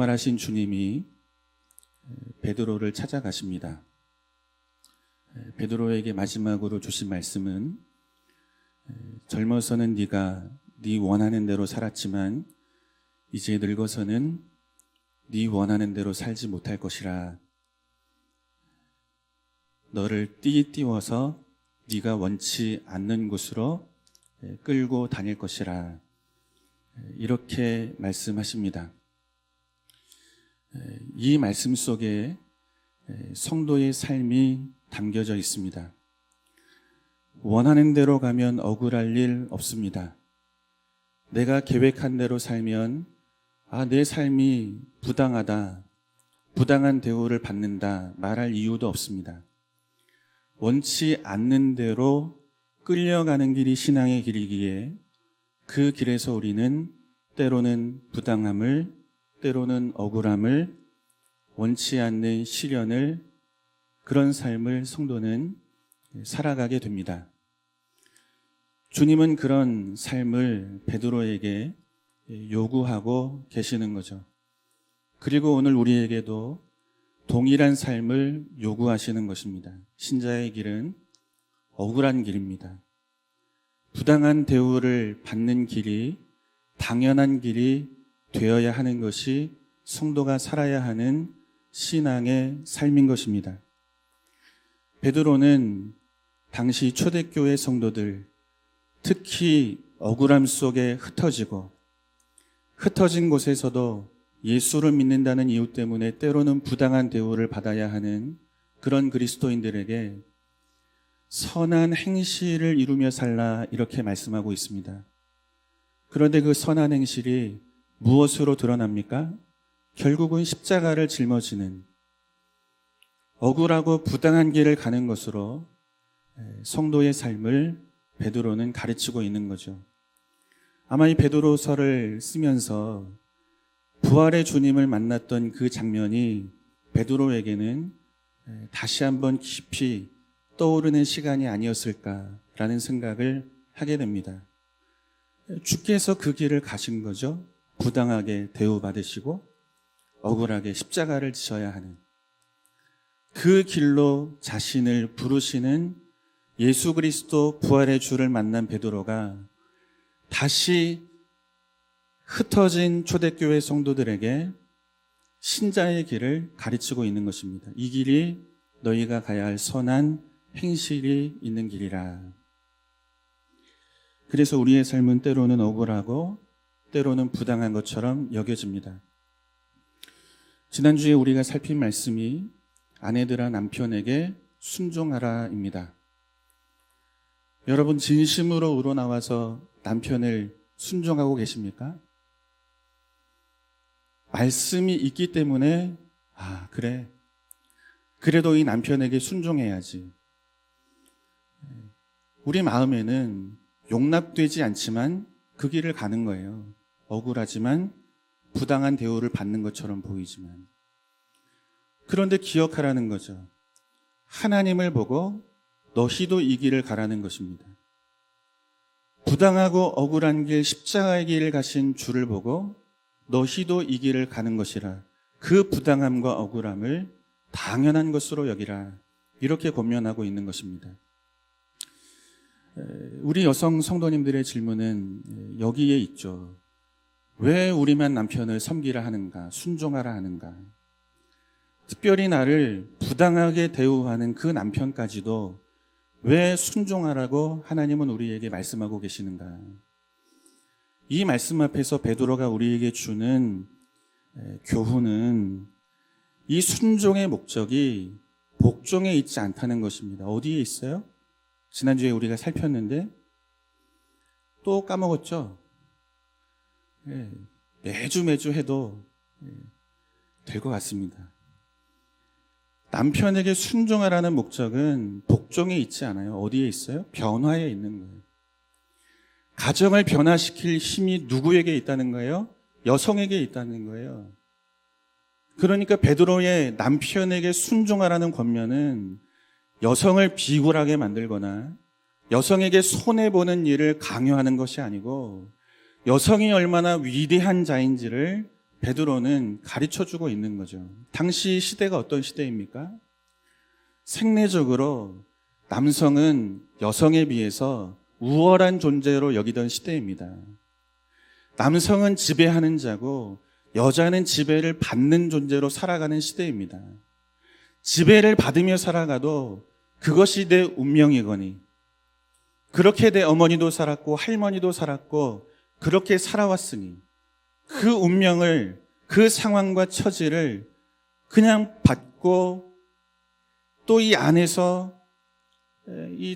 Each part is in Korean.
부활하신 주님이 베드로를 찾아가십니다. 베드로에게 마지막으로 주신 말씀은 젊어서는 네가 네 원하는 대로 살았지만 이제 늙어서는 네 원하는 대로 살지 못할 것이라. 너를 띄워서 네가 원치 않는 곳으로 끌고 다닐 것이라. 이렇게 말씀하십니다. 이 말씀 속에 성도의 삶이 담겨져 있습니다. 원하는 대로 가면 억울할 일 없습니다. 내가 계획한 대로 살면 내 삶이 부당하다, 부당한 대우를 받는다 말할 이유도 없습니다. 원치 않는 대로 끌려가는 길이 신앙의 길이기에 그 길에서 우리는 때로는 부당함을, 때로는 억울함을, 원치 않는 시련을, 그런 삶을 성도는 살아가게 됩니다. 주님은 그런 삶을 베드로에게 요구하고 계시는 거죠. 그리고 오늘 우리에게도 동일한 삶을 요구하시는 것입니다. 신자의 길은 억울한 길입니다. 부당한 대우를 받는 길이 당연한 길이 되어야 하는 것이 성도가 살아야 하는 신앙의 삶인 것입니다. 베드로는 당시 초대교회 성도들, 특히 억울함 속에 흩어진 곳에서도 예수를 믿는다는 이유 때문에 때로는 부당한 대우를 받아야 하는 그런 그리스도인들에게 선한 행실을 이루며 살라, 이렇게 말씀하고 있습니다. 그런데 그 선한 행실이 무엇으로 드러납니까? 결국은 십자가를 짊어지는, 억울하고 부당한 길을 가는 것으로 성도의 삶을 베드로는 가르치고 있는 거죠. 아마 이 베드로서를 쓰면서 부활의 주님을 만났던 그 장면이 베드로에게는 다시 한번 깊이 떠오르는 시간이 아니었을까라는 생각을 하게 됩니다. 주께서 그 길을 가신 거죠. 부당하게 대우받으시고 억울하게 십자가를 지셔야 하는 그 길로 자신을 부르시는 예수 그리스도 부활의 주를 만난 베드로가 다시 흩어진 초대교회 성도들에게 신자의 길을 가르치고 있는 것입니다. 이 길이 너희가 가야 할 선한 행실이 있는 길이라. 그래서 우리의 삶은 때로는 억울하고 때로는 부당한 것처럼 여겨집니다. 지난주에 우리가 살핀 말씀이 아내들아 남편에게 순종하라입니다. 여러분, 진심으로 우러나와서 남편을 순종하고 계십니까? 말씀이 있기 때문에 그래, 그래도 이 남편에게 순종해야지. 우리 마음에는 용납되지 않지만 그 길을 가는 거예요. 억울하지만 부당한 대우를 받는 것처럼 보이지만. 그런데 기억하라는 거죠. 하나님을 보고 너희도 이 길을 가라는 것입니다. 부당하고 억울한 길, 십자가의 길을 가신 주를 보고 너희도 이 길을 가는 것이라. 그 부당함과 억울함을 당연한 것으로 여기라. 이렇게 권면하고 있는 것입니다. 우리 여성 성도님들의 질문은 여기에 있죠. 왜 우리만 남편을 섬기라 하는가, 순종하라 하는가. 특별히 나를 부당하게 대우하는 그 남편까지도 왜 순종하라고 하나님은 우리에게 말씀하고 계시는가. 이 말씀 앞에서 베드로가 우리에게 주는 교훈은 이 순종의 목적이 복종에 있지 않다는 것입니다. 어디에 있어요? 지난주에 우리가 살폈는데 또 까먹었죠? 매주 해도 될 것 같습니다. 남편에게 순종하라는 목적은 복종에 있지 않아요. 어디에 있어요? 변화에 있는 거예요. 가정을 변화시킬 힘이 누구에게 있다는 거예요? 여성에게 있다는 거예요. 그러니까 베드로의 남편에게 순종하라는 권면은 여성을 비굴하게 만들거나 여성에게 손해보는 일을 강요하는 것이 아니고 여성이 얼마나 위대한 자인지를 베드로는 가르쳐주고 있는 거죠. 당시 시대가 어떤 시대입니까? 생리적으로 남성은 여성에 비해서 우월한 존재로 여기던 시대입니다. 남성은 지배하는 자고 여자는 지배를 받는 존재로 살아가는 시대입니다. 지배를 받으며 살아가도 그것이 내 운명이거니, 그렇게 내 어머니도 살았고 할머니도 살았고 그렇게 살아왔으니 그 운명을, 그 상황과 처지를 그냥 받고 또 이 안에서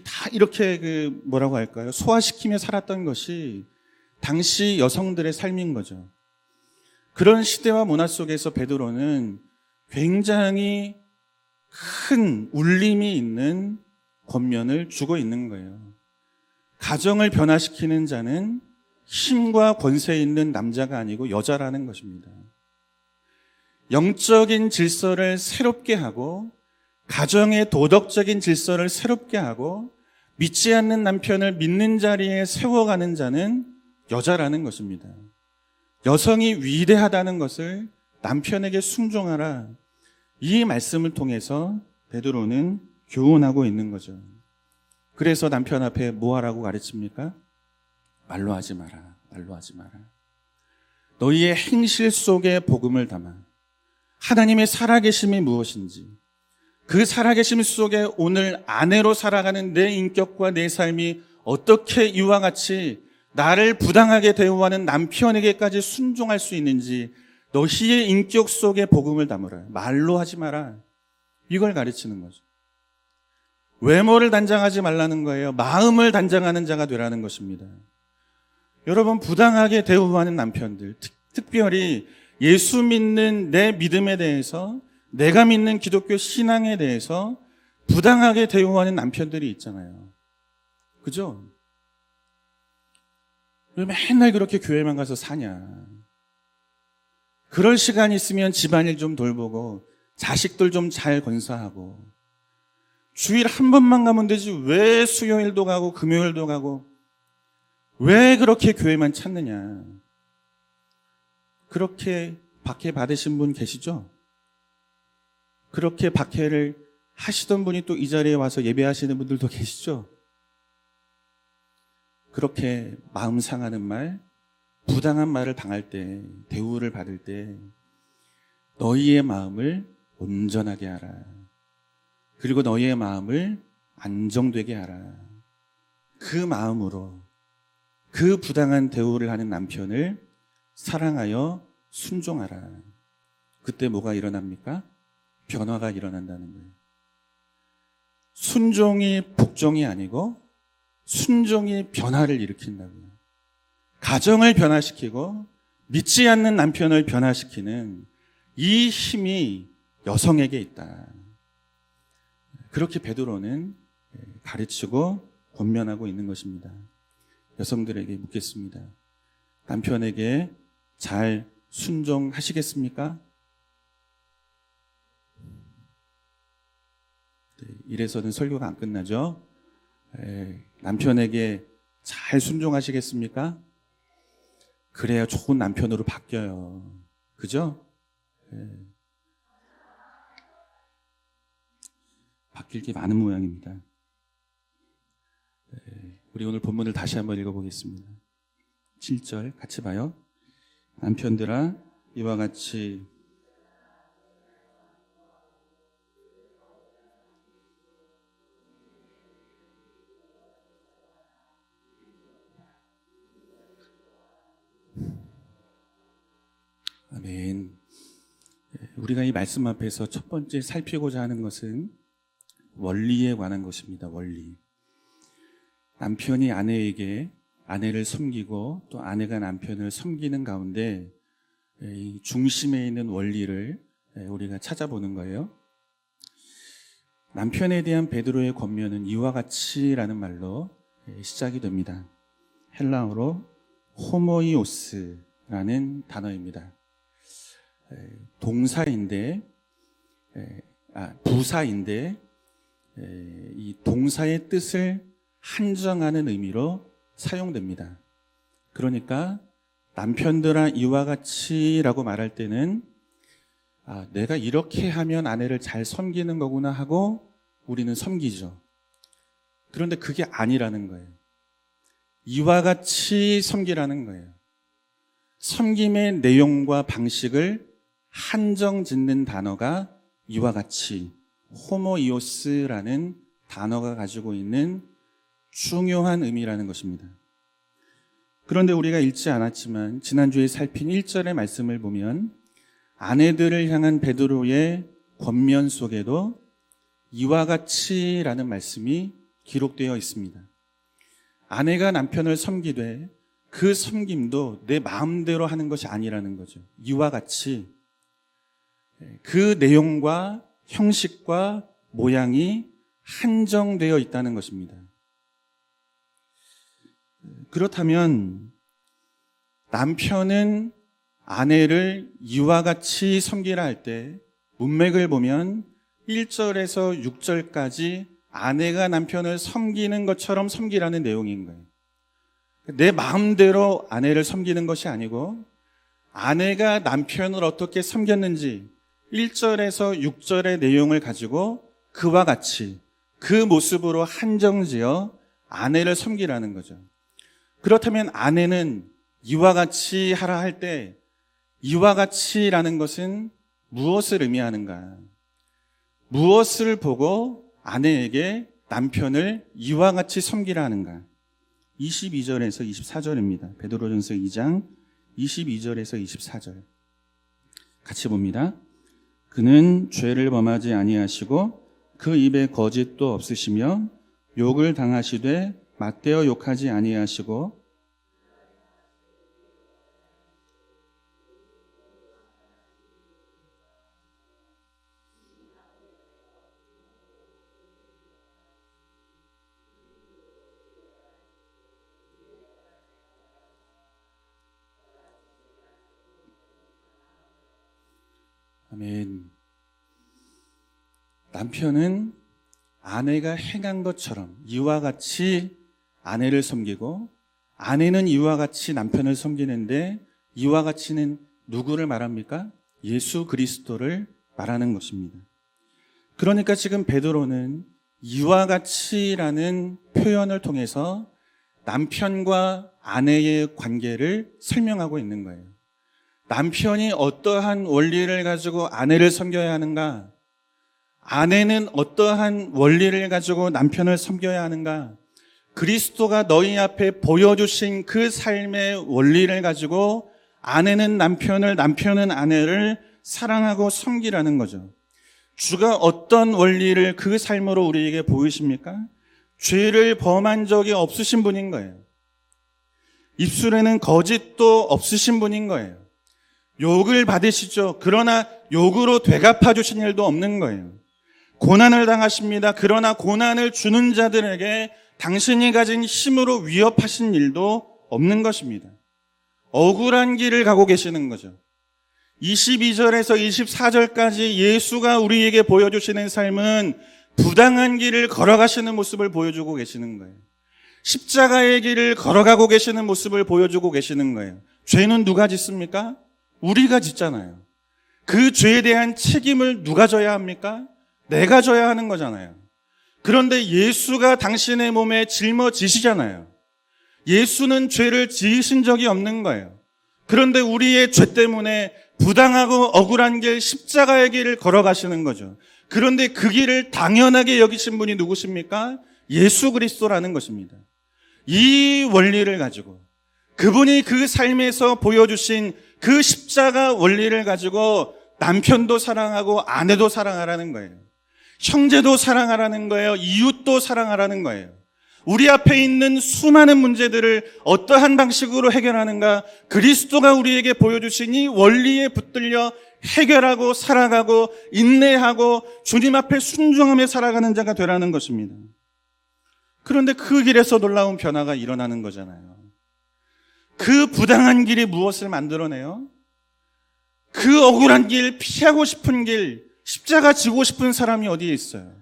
다 이렇게 뭐라고 할까요? 소화시키며 살았던 것이 당시 여성들의 삶인 거죠. 그런 시대와 문화 속에서 베드로는 굉장히 큰 울림이 있는 권면을 주고 있는 거예요. 가정을 변화시키는 자는 힘과 권세 있는 남자가 아니고 여자라는 것입니다. 영적인 질서를 새롭게 하고 가정의 도덕적인 질서를 새롭게 하고 믿지 않는 남편을 믿는 자리에 세워가는 자는 여자라는 것입니다. 여성이 위대하다는 것을 남편에게 순종하라. 이 말씀을 통해서 베드로는 교훈하고 있는 거죠. 그래서 남편 앞에 뭐 하라고 가르칩니까? 말로 하지 마라. 말로 하지 마라. 너희의 행실 속에 복음을 담아 하나님의 살아계심이 무엇인지, 그 살아계심 속에 오늘 아내로 살아가는 내 인격과 내 삶이 어떻게 이와 같이 나를 부당하게 대우하는 남편에게까지 순종할 수 있는지 너희의 인격 속에 복음을 담으라. 말로 하지 마라. 이걸 가르치는 거죠. 외모를 단장하지 말라는 거예요. 마음을 단장하는 자가 되라는 것입니다. 여러분, 부당하게 대우하는 남편들, 특별히 예수 믿는 내 믿음에 대해서, 내가 믿는 기독교 신앙에 대해서 부당하게 대우하는 남편들이 있잖아요. 그죠? 왜 맨날 그렇게 교회만 가서 사냐? 그럴 시간 있으면 집안일 좀 돌보고 자식들 좀 잘 건사하고 주일 한 번만 가면 되지 왜 수요일도 가고 금요일도 가고 왜 그렇게 교회만 찾느냐? 그렇게 박해 받으신 분 계시죠? 그렇게 박해를 하시던 분이 또 이 자리에 와서 예배하시는 분들도 계시죠? 그렇게 마음 상하는 말, 부당한 말을 당할 때, 대우를 받을 때 너희의 마음을 온전하게 하라. 그리고 너희의 마음을 안정되게 하라. 그 마음으로 그 부당한 대우를 하는 남편을 사랑하여 순종하라. 그때 뭐가 일어납니까? 변화가 일어난다는 거예요. 순종이 복종이 아니고 순종이 변화를 일으킨다고요. 가정을 변화시키고 믿지 않는 남편을 변화시키는 이 힘이 여성에게 있다. 그렇게 베드로는 가르치고 권면하고 있는 것입니다. 여성들에게 묻겠습니다. 남편에게 잘 순종하시겠습니까? 이래서는 설교가 안 끝나죠. 남편에게 잘 순종하시겠습니까? 그래야 좋은 남편으로 바뀌어요. 그죠? 바뀔 게 많은 모양입니다. 우리 오늘 본문을 다시 한번 읽어보겠습니다. 7절 같이 봐요. 남편들아 이와 같이 아멘. 우리가 이 말씀 앞에서 첫 번째 살피고자 하는 것은 원리에 관한 것입니다. 원리. 남편이 아내에게 아내를 섬기고 또 아내가 남편을 섬기는 가운데 이 중심에 있는 원리를 우리가 찾아보는 거예요. 남편에 대한 베드로의 권면은 이와 같이라는 말로 시작이 됩니다. 헬라어로 호모이오스라는 단어입니다. 부사인데 이 동사의 뜻을 한정하는 의미로 사용됩니다. 그러니까 남편들아 이와 같이라고 말할 때는 내가 이렇게 하면 아내를 잘 섬기는 거구나 하고 우리는 섬기죠. 그런데 그게 아니라는 거예요. 이와 같이 섬기라는 거예요. 섬김의 내용과 방식을 한정 짓는 단어가 이와 같이 호모이오스라는 단어가 가지고 있는 중요한 의미라는 것입니다. 그런데 우리가 읽지 않았지만 지난주에 살핀 1절의 말씀을 보면 아내들을 향한 베드로의 권면 속에도 이와 같이라는 말씀이 기록되어 있습니다. 아내가 남편을 섬기되 그 섬김도 내 마음대로 하는 것이 아니라는 거죠. 이와 같이 그 내용과 형식과 모양이 한정되어 있다는 것입니다. 그렇다면 남편은 아내를 이와 같이 섬기라 할 때 문맥을 보면 1절에서 6절까지 아내가 남편을 섬기는 것처럼 섬기라는 내용인 거예요. 내 마음대로 아내를 섬기는 것이 아니고 아내가 남편을 어떻게 섬겼는지 1절에서 6절의 내용을 가지고 그와 같이 그 모습으로 한정지어 아내를 섬기라는 거죠. 그렇다면 아내는 이와 같이 하라 할 때 이와 같이라는 것은 무엇을 의미하는가? 무엇을 보고 아내에게 남편을 이와 같이 섬기라 하는가? 22절에서 24절입니다. 베드로전서 2장 22절에서 24절 같이 봅니다. 그는 죄를 범하지 아니하시고 그 입에 거짓도 없으시며 욕을 당하시되 맞대어 욕하지 아니하시고 아멘. 남편은 아내가 행한 것처럼 이와 같이 아내를 섬기고 아내는 이와 같이 남편을 섬기는데 이와 같이는 누구를 말합니까? 예수 그리스도를 말하는 것입니다. 그러니까 지금 베드로는 이와 같이라는 표현을 통해서 남편과 아내의 관계를 설명하고 있는 거예요. 남편이 어떠한 원리를 가지고 아내를 섬겨야 하는가? 아내는 어떠한 원리를 가지고 남편을 섬겨야 하는가? 그리스도가 너희 앞에 보여주신 그 삶의 원리를 가지고 아내는 남편을, 남편은 아내를 사랑하고 섬기라는 거죠. 주가 어떤 원리를 그 삶으로 우리에게 보이십니까? 죄를 범한 적이 없으신 분인 거예요. 입술에는 거짓도 없으신 분인 거예요. 욕을 받으시죠. 그러나 욕으로 되갚아 주신 일도 없는 거예요. 고난을 당하십니다. 그러나 고난을 주는 자들에게 당신이 가진 힘으로 위협하신 일도 없는 것입니다. 억울한 길을 가고 계시는 거죠. 22절에서 24절까지 예수가 우리에게 보여주시는 삶은 부당한 길을 걸어가시는 모습을 보여주고 계시는 거예요. 십자가의 길을 걸어가고 계시는 모습을 보여주고 계시는 거예요. 죄는 누가 짓습니까? 우리가 짓잖아요. 그 죄에 대한 책임을 누가 져야 합니까? 내가 져야 하는 거잖아요. 그런데 예수가 당신의 몸에 짊어지시잖아요. 예수는 죄를 지으신 적이 없는 거예요. 그런데 우리의 죄 때문에 부당하고 억울한 길, 십자가의 길을 걸어가시는 거죠. 그런데 그 길을 당연하게 여기신 분이 누구십니까? 예수 그리스도라는 것입니다. 이 원리를 가지고 그분이 그 삶에서 보여주신 그 십자가 원리를 가지고 남편도 사랑하고 아내도 사랑하라는 거예요. 형제도 사랑하라는 거예요. 이웃도 사랑하라는 거예요. 우리 앞에 있는 수많은 문제들을 어떠한 방식으로 해결하는가? 그리스도가 우리에게 보여주신 이 원리에 붙들려 해결하고 살아가고 인내하고 주님 앞에 순종하며 살아가는 자가 되라는 것입니다. 그런데 그 길에서 놀라운 변화가 일어나는 거잖아요. 그 부당한 길이 무엇을 만들어내요? 그 억울한 길, 피하고 싶은 길, 십자가 지고 싶은 사람이 어디에 있어요?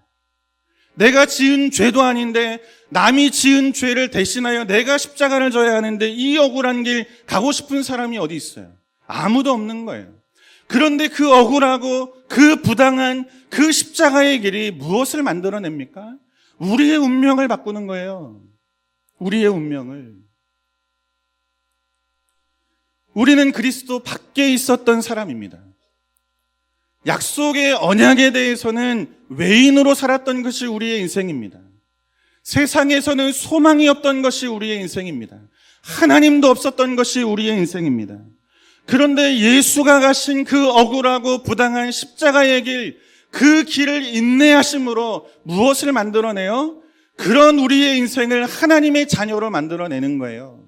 내가 지은 죄도 아닌데 남이 지은 죄를 대신하여 내가 십자가를 져야 하는데 이 억울한 길 가고 싶은 사람이 어디 있어요? 아무도 없는 거예요. 그런데 그 억울하고 그 부당한 그 십자가의 길이 무엇을 만들어냅니까? 우리의 운명을 바꾸는 거예요. 우리의 운명을. 우리는 그리스도 밖에 있었던 사람입니다. 약속의 언약에 대해서는 외인으로 살았던 것이 우리의 인생입니다. 세상에서는 소망이 없던 것이 우리의 인생입니다. 하나님도 없었던 것이 우리의 인생입니다. 그런데 예수가 가신 그 억울하고 부당한 십자가의 길, 그 길을 인내하심으로 무엇을 만들어내요? 그런 우리의 인생을 하나님의 자녀로 만들어내는 거예요.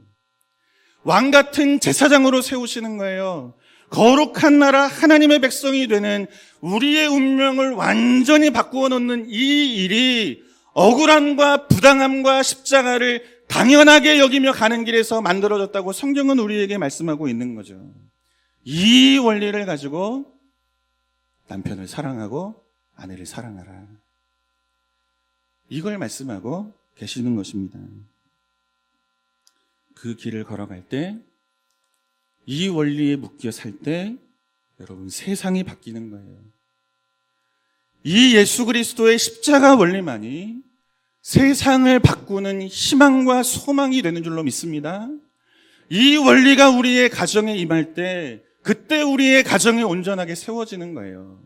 왕 같은 제사장으로 세우시는 거예요. 거룩한 나라 하나님의 백성이 되는 우리의 운명을 완전히 바꾸어 놓는 이 일이 억울함과 부당함과 십자가를 당연하게 여기며 가는 길에서 만들어졌다고 성경은 우리에게 말씀하고 있는 거죠. 이 원리를 가지고 남편을 사랑하고 아내를 사랑하라. 이걸 말씀하고 계시는 것입니다. 그 길을 걸어갈 때, 이 원리에 묶여 살 때 여러분 세상이 바뀌는 거예요. 이 예수 그리스도의 십자가 원리만이 세상을 바꾸는 희망과 소망이 되는 줄로 믿습니다. 이 원리가 우리의 가정에 임할 때 그때 우리의 가정이 온전하게 세워지는 거예요.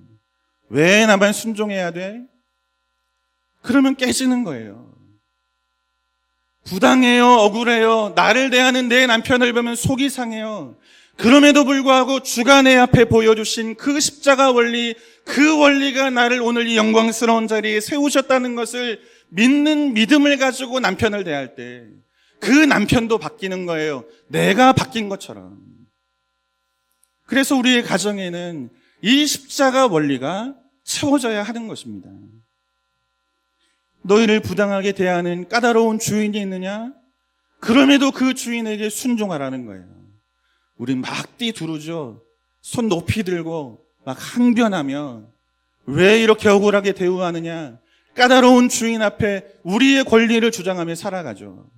왜 나만 순종해야 돼? 그러면 깨지는 거예요. 부당해요, 억울해요. 나를 대하는 내 남편을 보면 속이 상해요. 그럼에도 불구하고 주가 내 앞에 보여주신 그 십자가 원리, 그 원리가 나를 오늘 이 영광스러운 자리에 세우셨다는 것을 믿는 믿음을 가지고 남편을 대할 때 그 남편도 바뀌는 거예요. 내가 바뀐 것처럼. 그래서 우리의 가정에는 이 십자가 원리가 채워져야 하는 것입니다. 너희를 부당하게 대하는 까다로운 주인이 있느냐? 그럼에도 그 주인에게 순종하라는 거예요. 우린 막 뛰두르죠. 손 높이 들고 막 항변하며 왜 이렇게 억울하게 대우하느냐? 까다로운 주인 앞에 우리의 권리를 주장하며 살아가죠.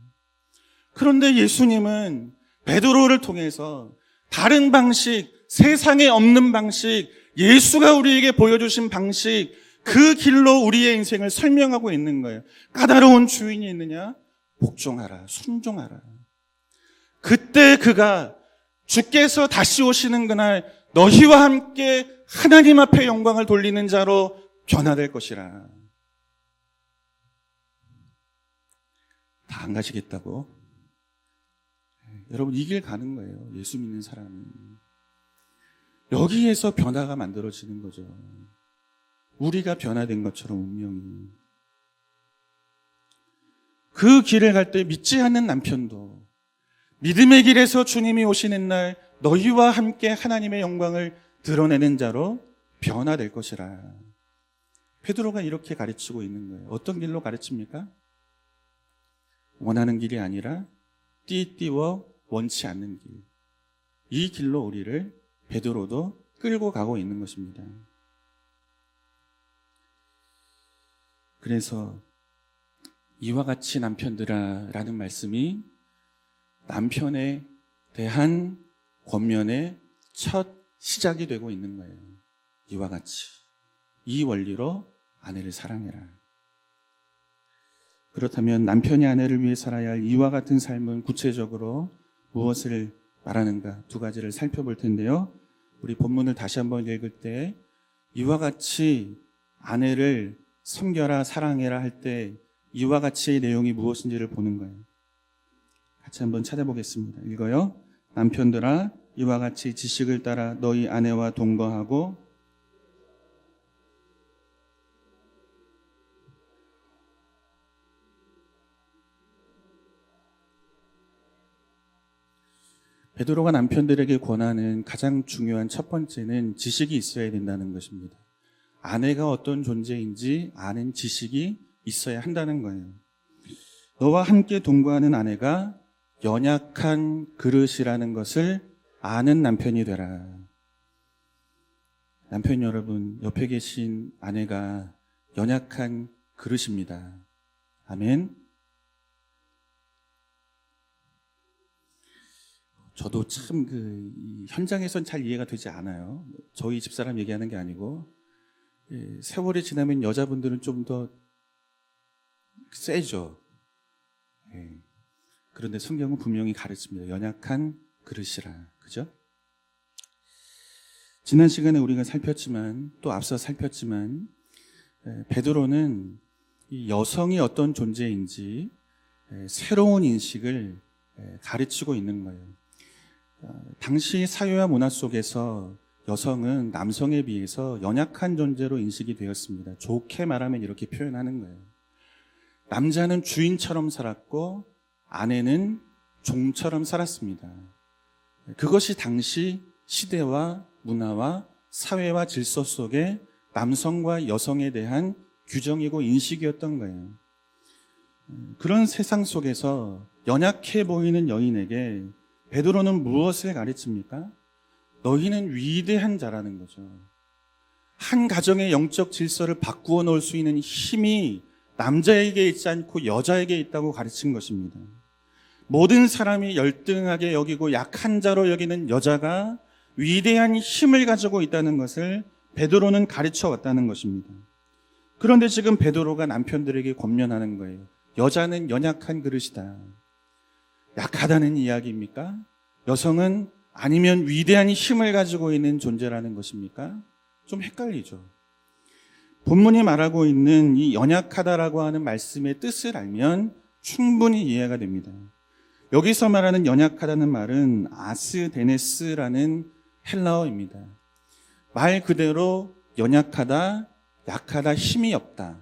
그런데 예수님은 베드로를 통해서 다른 방식, 세상에 없는 방식, 예수가 우리에게 보여주신 방식, 그 길로 우리의 인생을 설명하고 있는 거예요. 까다로운 주인이 있느냐? 복종하라, 순종하라. 그때 그가 주께서 다시 오시는 그날 너희와 함께 하나님 앞에 영광을 돌리는 자로 변화될 것이라. 다 안 가시겠다고? 여러분, 이 길 가는 거예요. 예수 믿는 사람은. 여기에서 변화가 만들어지는 거죠. 우리가 변화된 것처럼 운명이. 그 길을 갈 때 믿지 않는 남편도 믿음의 길에서 주님이 오시는 날 너희와 함께 하나님의 영광을 드러내는 자로 변화될 것이라. 베드로가 이렇게 가르치고 있는 거예요. 어떤 길로 가르칩니까? 원하는 길이 아니라 띄띄워 원치 않는 길. 이 길로 우리를 베드로도 끌고 가고 있는 것입니다. 그래서 이와 같이 남편들아 라는 말씀이 남편에 대한 권면의 첫 시작이 되고 있는 거예요. 이와 같이. 이 원리로 아내를 사랑해라. 그렇다면 남편이 아내를 위해 살아야 할 이와 같은 삶은 구체적으로 무엇을 말하는가 두 가지를 살펴볼 텐데요. 우리 본문을 다시 한번 읽을 때 이와 같이 아내를 섬겨라 사랑해라 할 때 이와 같이의 내용이 무엇인지를 보는 거예요. 같이 한번 찾아보겠습니다. 읽어요. 남편들아 이와 같이 지식을 따라 너희 아내와 동거하고 베드로가 남편들에게 권하는 가장 중요한 첫 번째는 지식이 있어야 된다는 것입니다. 아내가 어떤 존재인지 아는 지식이 있어야 한다는 거예요. 너와 함께 동거하는 아내가 연약한 그릇이라는 것을 아는 남편이 되라. 남편 여러분, 옆에 계신 아내가 연약한 그릇입니다. 아멘. 저도 참 이 현장에선 잘 이해가 되지 않아요. 저희 집사람 얘기하는 게 아니고, 세월이 지나면 여자분들은 좀 더 세죠. 그런데 성경은 분명히 가르칩니다. 연약한 그릇이라. 그죠? 지난 시간에 우리가 살폈지만, 또 앞서 살폈지만, 베드로는 이 여성이 어떤 존재인지 새로운 인식을 가르치고 있는 거예요. 당시 사회와 문화 속에서 여성은 남성에 비해서 연약한 존재로 인식이 되었습니다. 좋게 말하면 이렇게 표현하는 거예요. 남자는 주인처럼 살았고 아내는 종처럼 살았습니다. 그것이 당시 시대와 문화와 사회와 질서 속에 남성과 여성에 대한 규정이고 인식이었던 거예요. 그런 세상 속에서 연약해 보이는 여인에게 베드로는 무엇을 가르칩니까? 너희는 위대한 자라는 거죠. 한 가정의 영적 질서를 바꾸어 놓을 수 있는 힘이 남자에게 있지 않고 여자에게 있다고 가르친 것입니다. 모든 사람이 열등하게 여기고 약한 자로 여기는 여자가 위대한 힘을 가지고 있다는 것을 베드로는 가르쳐 왔다는 것입니다. 그런데 지금 베드로가 남편들에게 권면하는 거예요. 여자는 연약한 그릇이다. 약하다는 이야기입니까? 여성은 아니면 위대한 힘을 가지고 있는 존재라는 것입니까? 좀 헷갈리죠. 본문이 말하고 있는 이 연약하다라고 하는 말씀의 뜻을 알면 충분히 이해가 됩니다. 여기서 말하는 연약하다는 말은 아스데네스라는 헬라어입니다. 말 그대로 연약하다, 약하다, 힘이 없다.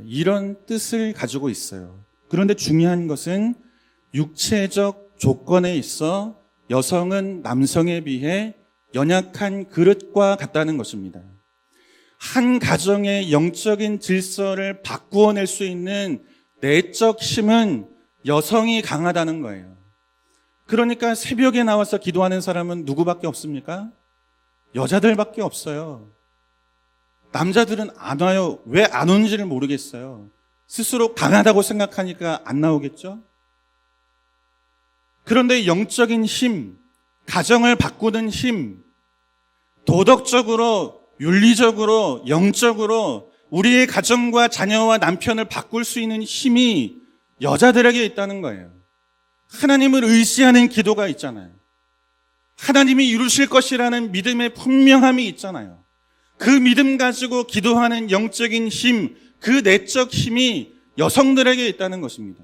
이런 뜻을 가지고 있어요. 그런데 중요한 것은 육체적 조건에 있어 여성은 남성에 비해 연약한 그릇과 같다는 것입니다. 한 가정의 영적인 질서를 바꾸어낼 수 있는 내적 힘은 여성이 강하다는 거예요. 그러니까 새벽에 나와서 기도하는 사람은 누구밖에 없습니까? 여자들밖에 없어요. 남자들은 안 와요. 왜 안 오는지를 모르겠어요. 스스로 강하다고 생각하니까 안 나오겠죠? 그런데 영적인 힘, 가정을 바꾸는 힘, 도덕적으로, 윤리적으로, 영적으로 우리의 가정과 자녀와 남편을 바꿀 수 있는 힘이 여자들에게 있다는 거예요. 하나님을 의지하는 기도가 있잖아요. 하나님이 이루실 것이라는 믿음의 분명함이 있잖아요. 그 믿음 가지고 기도하는 영적인 힘, 그 내적 힘이 여성들에게 있다는 것입니다.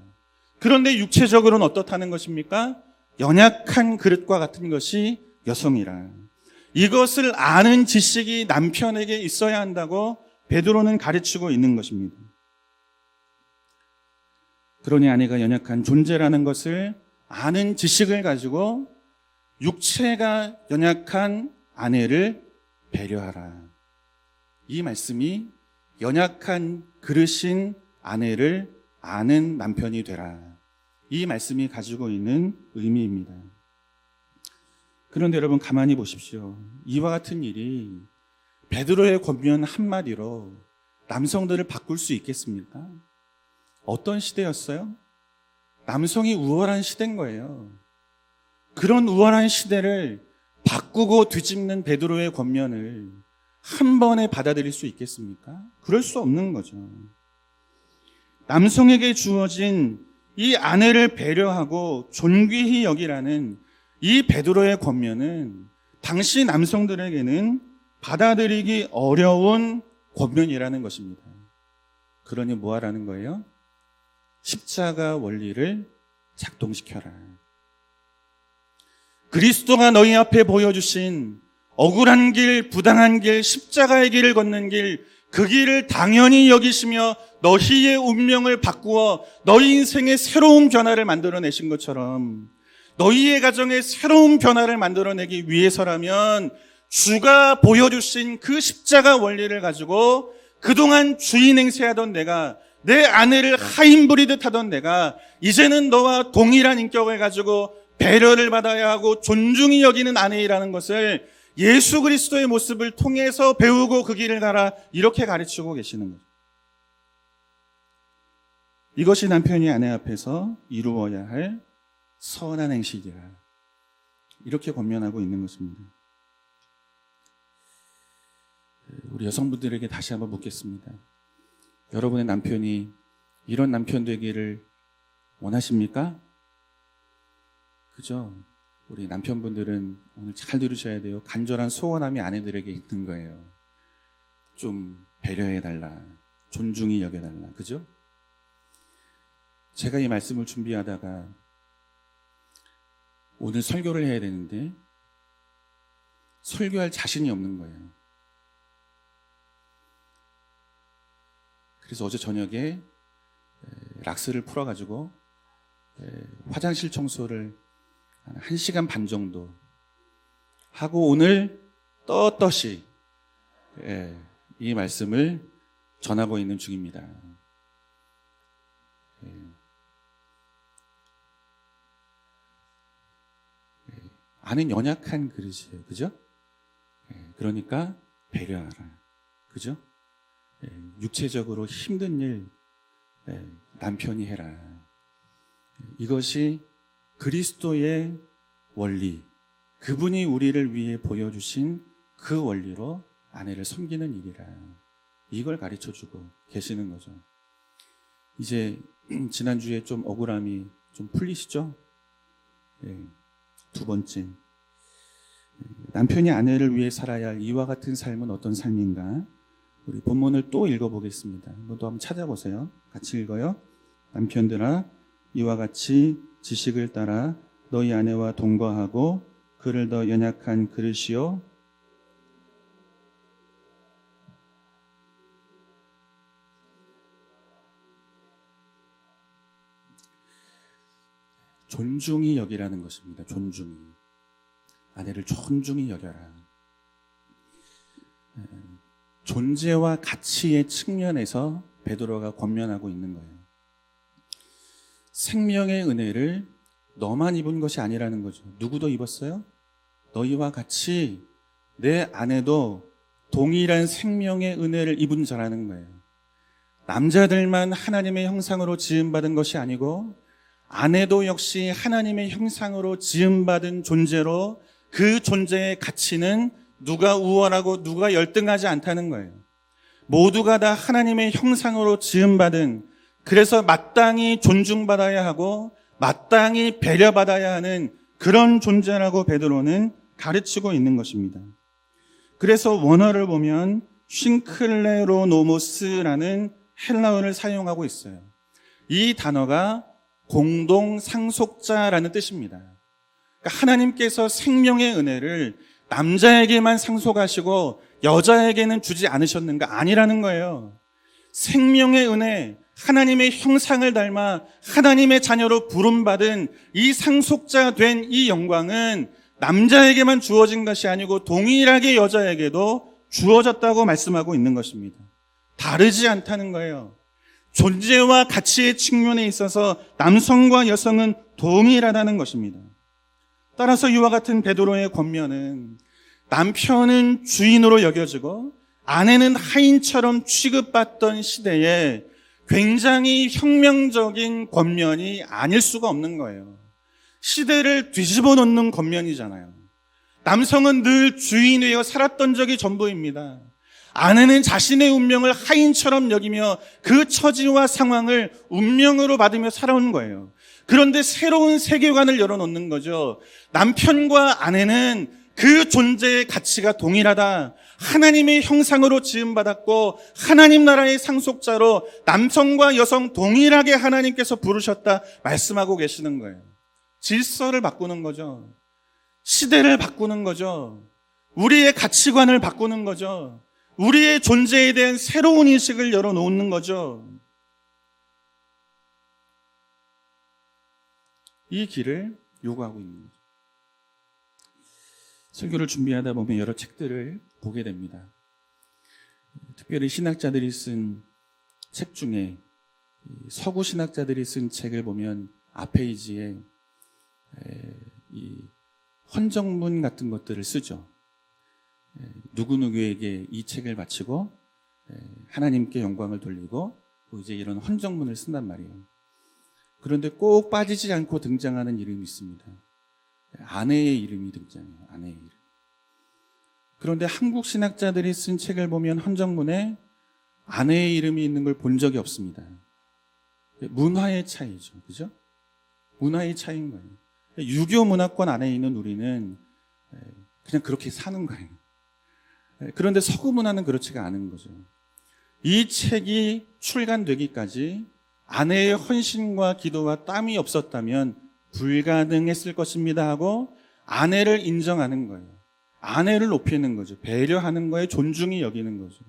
그런데 육체적으로는 어떻다는 것입니까? 연약한 그릇과 같은 것이 여성이라. 이것을 아는 지식이 남편에게 있어야 한다고 베드로는 가르치고 있는 것입니다. 그러니 아내가 연약한 존재라는 것을 아는 지식을 가지고 육체가 연약한 아내를 배려하라. 이 말씀이 연약한 그릇인 아내를 아는 남편이 되라. 이 말씀이 가지고 있는 의미입니다. 그런데 여러분 가만히 보십시오. 이와 같은 일이 베드로의 권면 한마디로 남성들을 바꿀 수 있겠습니까? 어떤 시대였어요? 남성이 우월한 시대인 거예요. 그런 우월한 시대를 바꾸고 뒤집는 베드로의 권면을 한 번에 받아들일 수 있겠습니까? 그럴 수 없는 거죠. 남성에게 주어진 이 아내를 배려하고 존귀히 여기라는 이 베드로의 권면은 당시 남성들에게는 받아들이기 어려운 권면이라는 것입니다. 그러니 뭐 하라는 거예요? 십자가 원리를 작동시켜라. 그리스도가 너희 앞에 보여주신 억울한 길, 부당한 길, 십자가의 길을 걷는 길, 그 길을 당연히 여기시며 너희의 운명을 바꾸어 너희 인생의 새로운 변화를 만들어내신 것처럼 너희의 가정에 새로운 변화를 만들어내기 위해서라면 주가 보여주신 그 십자가 원리를 가지고 그동안 주인 행세하던 내가, 내 아내를 하인 부리듯 하던 내가 이제는 너와 동일한 인격을 가지고 배려를 받아야 하고 존중히 여기는 아내이라는 것을 예수 그리스도의 모습을 통해서 배우고 그 길을 가라, 이렇게 가르치고 계시는 거죠. 이것이 남편이 아내 앞에서 이루어야 할 선한 행실이라. 이렇게 권면하고 있는 것입니다. 우리 여성분들에게 다시 한번 묻겠습니다. 여러분의 남편이 이런 남편 되기를 원하십니까? 그죠? 우리 남편분들은 오늘 잘 들으셔야 돼요. 간절한 소원함이 아내들에게 있는 거예요. 좀 배려해달라. 존중히 여겨달라. 그죠? 제가 이 말씀을 준비하다가 오늘 설교를 해야 되는데 설교할 자신이 없는 거예요. 그래서 어제 저녁에 락스를 풀어가지고 화장실 청소를 한 1시간 반 정도 하고 오늘 떳떳이 이 말씀을 전하고 있는 중입니다. 아는 연약한 그릇이에요. 그죠? 그러니까 배려하라. 그죠? 육체적으로 힘든 일 남편이 해라. 이것이 그리스도의 원리, 그분이 우리를 위해 보여주신 그 원리로 아내를 섬기는 일이라. 이걸 가르쳐주고 계시는 거죠. 이제 지난주에 좀 억울함이 좀 풀리시죠? 두 번째, 남편이 아내를 위해 살아야 할 이와 같은 삶은 어떤 삶인가? 우리 본문을 또 읽어보겠습니다. 한번 찾아보세요. 같이 읽어요. 남편들아, 이와 같이 지식을 따라 너희 아내와 동거하고 그를 더 연약한 그릇이요 존중히 여기라는 것입니다. 존중히. 아내를 존중히 여겨라. 존재와 가치의 측면에서 베드로가 권면하고 있는 거예요. 생명의 은혜를 너만 입은 것이 아니라는 거죠. 누구도 입었어요? 너희와 같이 내 아내도 동일한 생명의 은혜를 입은 자라는 거예요. 남자들만 하나님의 형상으로 지음받은 것이 아니고 아내도 역시 하나님의 형상으로 지음받은 존재로 그 존재의 가치는 누가 우월하고 누가 열등하지 않다는 거예요. 모두가 다 하나님의 형상으로 지음받은, 그래서 마땅히 존중받아야 하고 마땅히 배려받아야 하는 그런 존재라고 베드로는 가르치고 있는 것입니다. 그래서 원어를 보면 쉰클레로노모스라는 헬라어를 사용하고 있어요. 이 단어가 공동 상속자라는 뜻입니다. 그러니까 하나님께서 생명의 은혜를 남자에게만 상속하시고 여자에게는 주지 않으셨는가? 아니라는 거예요. 생명의 은혜, 하나님의 형상을 닮아 하나님의 자녀로 부름받은 이 상속자 된 이 영광은 남자에게만 주어진 것이 아니고 동일하게 여자에게도 주어졌다고 말씀하고 있는 것입니다. 다르지 않다는 거예요. 존재와 가치의 측면에 있어서 남성과 여성은 동일하다는 것입니다. 따라서 이와 같은 베드로의 권면은 남편은 주인으로 여겨지고 아내는 하인처럼 취급받던 시대에 굉장히 혁명적인 권면이 아닐 수가 없는 거예요. 시대를 뒤집어 놓는 권면이잖아요. 남성은 늘 주인이어 살았던 적이 전부입니다. 아내는 자신의 운명을 하인처럼 여기며 그 처지와 상황을 운명으로 받으며 살아온 거예요. 그런데 새로운 세계관을 열어놓는 거죠. 남편과 아내는 그 존재의 가치가 동일하다. 하나님의 형상으로 지음받았고 하나님 나라의 상속자로 남성과 여성 동일하게 하나님께서 부르셨다 말씀하고 계시는 거예요. 질서를 바꾸는 거죠. 시대를 바꾸는 거죠. 우리의 가치관을 바꾸는 거죠. 우리의 존재에 대한 새로운 인식을 열어놓는 거죠. 이 길을 요구하고 있는 거죠. 설교를 준비하다 보면 여러 책들을 보게 됩니다. 특별히 신학자들이 쓴 책 중에 서구 신학자들이 쓴 책을 보면 앞페이지에 이 헌정문 같은 것들을 쓰죠. 누구누구에게 이 책을 바치고 하나님께 영광을 돌리고 이제 이런 헌정문을 쓴단 말이에요. 그런데 꼭 빠지지 않고 등장하는 이름이 있습니다. 아내의 이름이 등장해요. 아내의 이름. 그런데 한국 신학자들이 쓴 책을 보면 헌정문에 아내의 이름이 있는 걸 본 적이 없습니다. 문화의 차이죠. 그죠? 문화의 차이인 거예요. 유교 문화권 안에 있는 우리는 그냥 그렇게 사는 거예요. 그런데 서구 문화는 그렇지가 않은 거죠. 이 책이 출간되기까지 아내의 헌신과 기도와 땀이 없었다면 불가능했을 것입니다 하고 아내를 인정하는 거예요. 아내를 높이는 거죠. 배려하는 거에 존중이 여기는 거죠.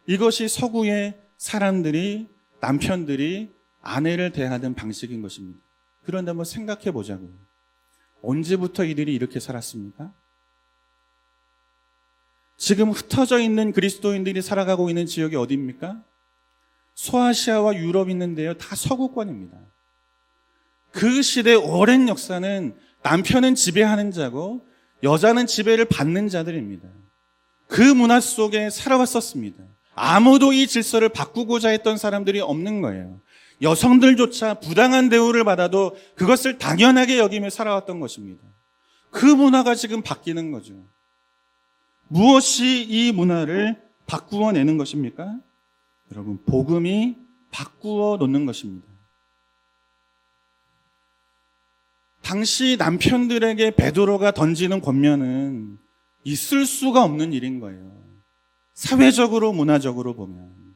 이것이 서구의 사람들이, 남편들이 아내를 대하는 방식인 것입니다. 그런데 한번 생각해 보자고요. 언제부터 이들이 이렇게 살았습니까? 지금 흩어져 있는 그리스도인들이 살아가고 있는 지역이 어디입니까? 소아시아와 유럽 있는데요. 다 서구권입니다. 그 시대의 오랜 역사는 남편은 지배하는 자고 여자는 지배를 받는 자들입니다. 그 문화 속에 살아왔었습니다. 아무도 이 질서를 바꾸고자 했던 사람들이 없는 거예요. 여성들조차 부당한 대우를 받아도 그것을 당연하게 여기며 살아왔던 것입니다. 그 문화가 지금 바뀌는 거죠. 무엇이 이 문화를 바꾸어내는 것입니까? 여러분, 복음이 바꾸어 놓는 것입니다. 당시 남편들에게 베드로가 던지는 권면은 있을 수가 없는 일인 거예요. 사회적으로, 문화적으로 보면.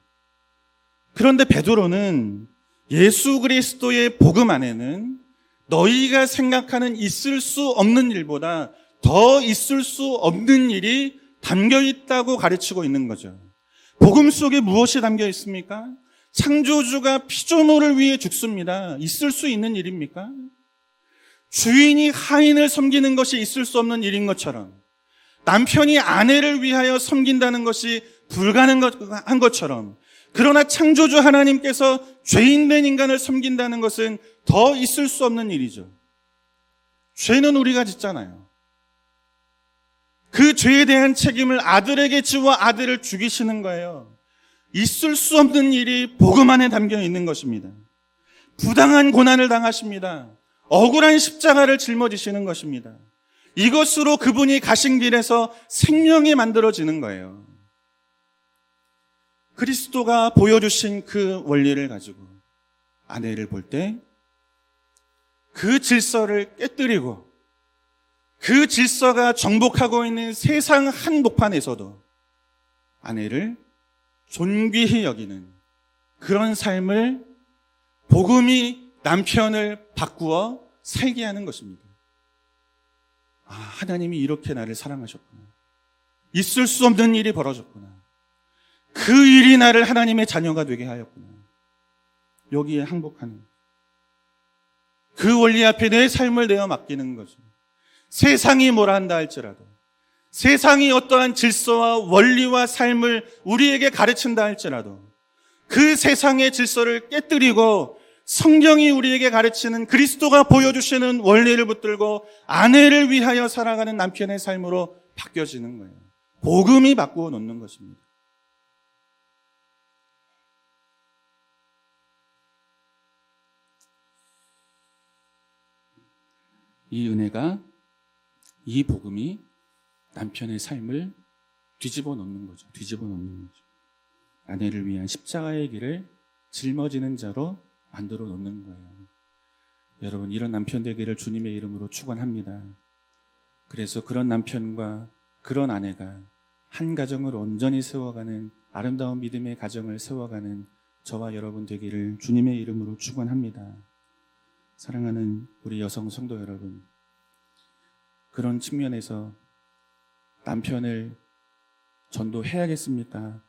그런데 베드로는 예수 그리스도의 복음 안에는 너희가 생각하는 있을 수 없는 일보다 더 있을 수 없는 일이 담겨 있다고 가르치고 있는 거죠. 복음 속에 무엇이 담겨 있습니까? 창조주가 피조물을 위해 죽습니다. 있을 수 있는 일입니까? 주인이 하인을 섬기는 것이 있을 수 없는 일인 것처럼, 남편이 아내를 위하여 섬긴다는 것이 불가능한 것처럼, 그러나 창조주 하나님께서 죄인된 인간을 섬긴다는 것은 더 있을 수 없는 일이죠. 죄는 우리가 짓잖아요. 그 죄에 대한 책임을 아들에게 지워 아들을 죽이시는 거예요. 있을 수 없는 일이 복음 안에 담겨 있는 것입니다. 부당한 고난을 당하십니다. 억울한 십자가를 짊어지시는 것입니다. 이것으로 그분이 가신 길에서 생명이 만들어지는 거예요. 그리스도가 보여주신 그 원리를 가지고 아내를 볼 때 그 질서를 깨뜨리고 그 질서가 정복하고 있는 세상 한복판에서도 아내를 존귀히 여기는 그런 삶을, 복음이 남편을 바꾸어 살게 하는 것입니다. 아, 하나님이 이렇게 나를 사랑하셨구나. 있을 수 없는 일이 벌어졌구나. 그 일이 나를 하나님의 자녀가 되게 하였구나. 여기에 항복하는, 그 원리 앞에 내 삶을 내어 맡기는 거죠. 세상이 뭐라 한다 할지라도, 세상이 어떠한 질서와 원리와 삶을 우리에게 가르친다 할지라도 그 세상의 질서를 깨뜨리고 성경이 우리에게 가르치는, 그리스도가 보여주시는 원리를 붙들고 아내를 위하여 살아가는 남편의 삶으로 바뀌어지는 거예요. 복음이 바꾸어 놓는 것입니다. 이 은혜가, 이 복음이 남편의 삶을 뒤집어 놓는 거죠. 뒤집어 놓는 거죠. 아내를 위한 십자가의 길을 짊어지는 자로 만들어 놓는 거예요. 여러분, 이런 남편 되기를 주님의 이름으로 축원합니다. 그래서 그런 남편과 그런 아내가 한 가정을 온전히 세워가는 아름다운 믿음의 가정을 세워가는 저와 여러분 되기를 주님의 이름으로 축원합니다. 사랑하는 우리 여성 성도 여러분, 그런 측면에서 남편을 전도해야겠습니까?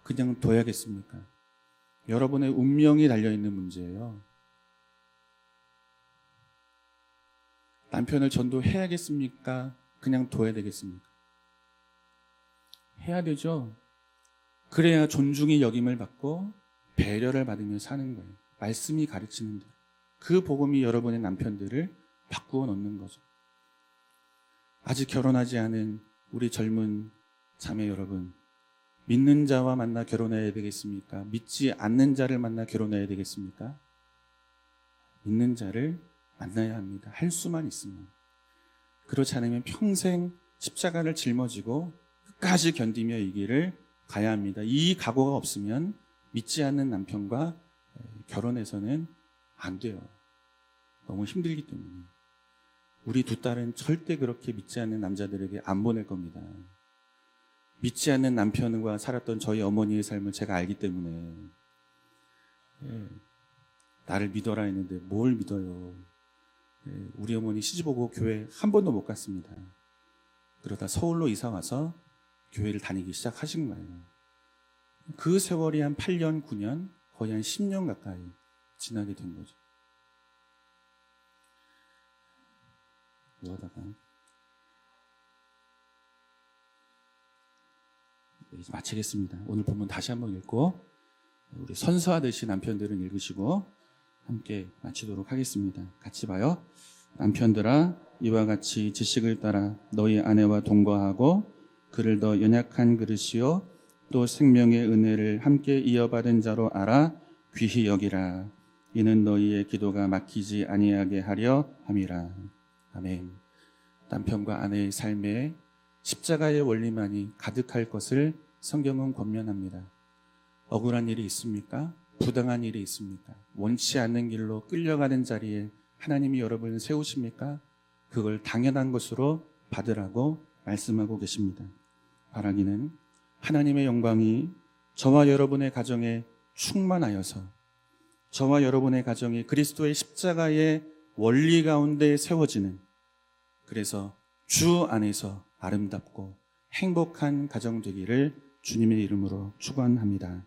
그냥 둬야겠습니까? 여러분의 운명이 달려있는 문제예요. 남편을 전도해야겠습니까? 그냥 둬야 되겠습니까? 해야 되죠. 그래야 존중이 여김을 받고 배려를 받으며 사는 거예요. 말씀이 가르치는 대로. 그 복음이 여러분의 남편들을 바꾸어 놓는 거죠. 아직 결혼하지 않은 우리 젊은 자매 여러분, 믿는 자와 만나 결혼해야 되겠습니까? 믿지 않는 자를 만나 결혼해야 되겠습니까? 믿는 자를 만나야 합니다. 할 수만 있으면. 그렇지 않으면 평생 십자가를 짊어지고 끝까지 견디며 이 길을 가야 합니다. 이 각오가 없으면 믿지 않는 남편과 결혼해서는 안 돼요. 너무 힘들기 때문에. 우리 두 딸은 절대 그렇게 믿지 않는 남자들에게 안 보낼 겁니다. 믿지 않는 남편과 살았던 저희 어머니의 삶을 제가 알기 때문에 나를 믿어라 했는데 뭘 믿어요. 우리 어머니 시집 오고 교회 한 번도 못 갔습니다. 그러다 서울로 이사 와서 교회를 다니기 시작하신 거예요. 그 세월이 한 8년, 9년, 거의 한 10년 가까이 지나게 된 거죠. 뭐 하다가 이제 마치겠습니다. 오늘 본문 다시 한번 읽고 우리 선서하듯이 남편들은 읽으시고 함께 마치도록 하겠습니다. 같이 봐요. 남편들아, 이와 같이 지식을 따라 너희 아내와 동거하고 그를 더 연약한 그릇이요 또 생명의 은혜를 함께 이어받은 자로 알아 귀히 여기라. 이는 너희의 기도가 막히지 아니하게 하려 함이라. 아멘. 남편과 아내의 삶에 십자가의 원리만이 가득할 것을 성경은 권면합니다. 억울한 일이 있습니까? 부당한 일이 있습니까? 원치 않는 길로 끌려가는 자리에 하나님이 여러분을 세우십니까? 그걸 당연한 것으로 받으라고 말씀하고 계십니다. 바라기는 하나님의 영광이 저와 여러분의 가정에 충만하여서 저와 여러분의 가정이 그리스도의 십자가의 원리 가운데 세워지는, 그래서 주 안에서 아름답고 행복한 가정 되기를 주님의 이름으로 축원합니다.